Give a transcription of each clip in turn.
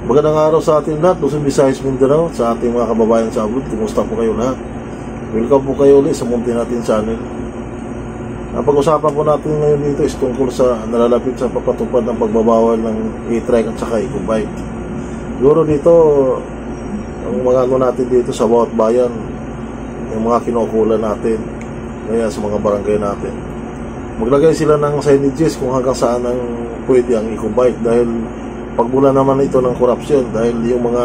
Magandang araw sa ating lahat, Luzon, Visayas, Mindanao, sa ating mga kababayan sa abroad. Kumusta po kayo lahat? Welcome po kayo ulit sa munti natin channel. Ang pag-usapan po natin ngayon dito is tungkol sa nalalapit sa papatupad ng pagbabawal ng e-trike at saka e-bike. Siguro dito, ang mga ano natin dito sa bawat bayan, yung mga kinukulan natin, kaya sa mga barangay natin, maglagay sila ng signages kung hanggang saan ang pwede ang e-bike, dahil pagmula naman ito ng korupsyon, dahil yung mga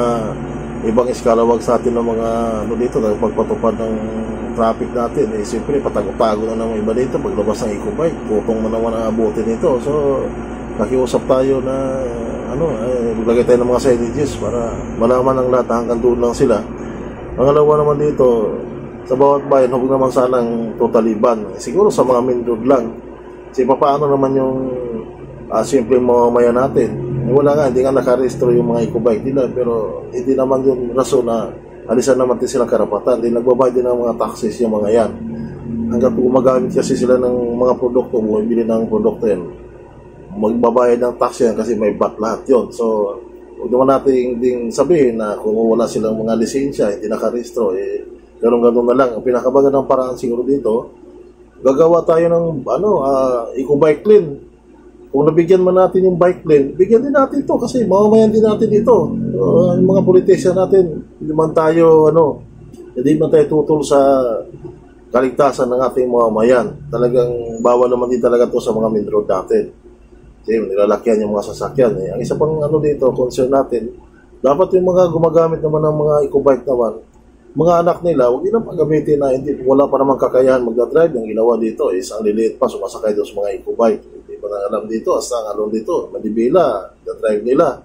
ibang iskalawag sa atin ng mga ano dito, dahil pagpatupad ng traffic natin, siyempre patago-tago na naman iba dito paglabas ng e-bike, tutong na naman ang abutin nito. So nakiusap tayo na maglagay tayo ng mga signages para malaman ng lahat hanggang doon lang sila. Pangalawa naman dito, sa bawat bayan, huwag naman sanang totally ban. Siguro sa mga main road lang. Kasi paano naman yung simple mamamayan natin? Wala nga, hindi nga nakarehistro yung mga e-bike nila, pero hindi naman yung rason na alisan naman din silang karapatan. Hindi nagbabayad din ng mga taxes yung mga yan. Hanggang gumagamit kasi sila ng mga produkto, bumibili ng produkto yan, magbabayad ng tax yan kasi may VAT lahat yun. So, huwag naman natin ding sabihin na kung wala silang mga lisensya, hindi nakarehistro, ganun-ganun na lang. Ang pinakabagandang paraan siguro dito, gagawa tayo ng eco-bike lane. Kung nabigyan man natin yung bike lane, bigyan din natin ito kasi mamamayan din natin ito. Yung mga politician natin, hindi man tayo tutol sa kaligtasan ng ating mamamayan. Talagang bawal naman din talaga ito sa mga main road natin. Kasi nilalakyan yung mga sasakyan. Ang isa pang dito, concern natin, dapat yung mga gumagamit naman ng mga eco-bike naman, mga anak nila, huwag nila paggamitin na wala pa naman kakayahan magdadrive. Yung ginawa dito is ang liliit pa, sumasakay doon sa mga eco-bike. Hindi pa na alam dito, hasta ang alon dito, madibila, drive nila.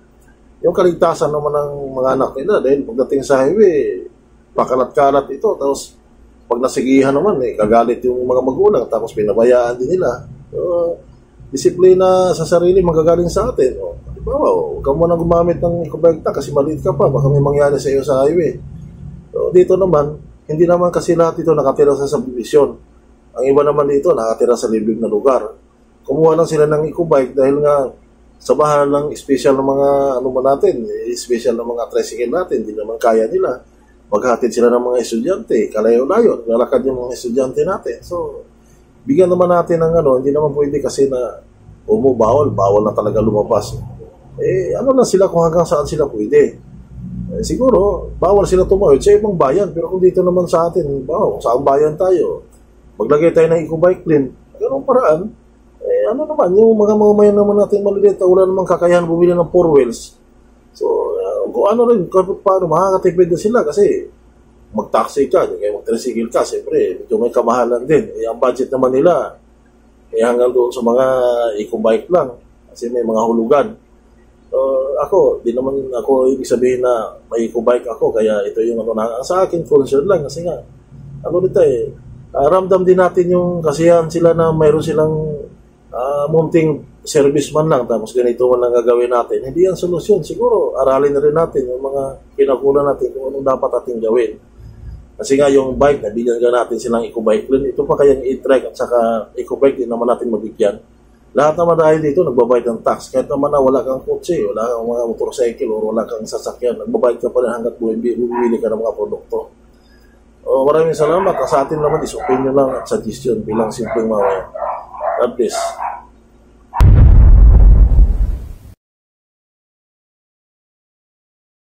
Yung kaligtasan naman ng mga anak nila, dahil pagdating sa highway, pakalat-kalat ito, tapos pag nasigihan naman, kagalit yung mga magulang, tapos pinabayaan din nila. Disiplina sa sarili magagaling sa atin. Huwag ka muna gumamit ng eco-bike kasi maliit ka pa, baka may mangyari sa iyo sa highway. So, dito naman, hindi naman kasi lahat ito nakatira sa subdivision. Ang iba naman dito nakatira sa libig na lugar. Kumuha lang sila ng eco-bike dahil nga sa bahan lang special ng mga special ng mga tricycle natin, hindi naman kaya nila. Maghatid sila ng mga estudyante, kalayo-layo, lalakad yung mga estudyante natin. So, bigyan naman natin ng hindi naman pwede kasi na bawal na talaga lumabas. Lang sila kung hanggang saan sila pwede. Siguro, bawal sila tumawid sa ibang bayan, pero kung dito naman sa atin, saan bayan tayo, maglagay tayo ng eco-bike lane, ganun paraan, naman, yung mga mamamayan naman natin maliliit, wala namang kakayahan bumili ng 4 wheels. So, kung paano, makakatipid na sila kasi mag-taxi ka, mag-tricycle ka, siyempre, medyo may kamahalan din. Ang budget naman nila, hanggang doon sa mga eco-bike lang, kasi may mga hulugan. Di naman ako ibig sabihin na may eco-bike ako, kaya ito yung sa akin, concern lang, kasi nga, ramdam din natin yung kasiyahan sila na mayroon silang munting service man lang, tapos ganito man lang gagawin natin. Hindi yan solusyon. Siguro, aralin na rin natin yung mga kinakulan natin kung anong dapat ating gawin. Kasi nga yung bike, nabigyan ka natin silang eco-bike lane, ito pa kayang e-trike at saka eco-bike din naman natin mabigyan. Lahat naman dahil dito, nagbabayad ng tax. Kahit naman na wala kang kotse, wala kang mga motorcycle, o wala kang sasakyan, nagbabayad ka pa rin hanggat bumili ka ng mga produkto. Maraming salamat. Sa atin naman is opinion lang at suggestion bilang simpleng mamaya. God bless.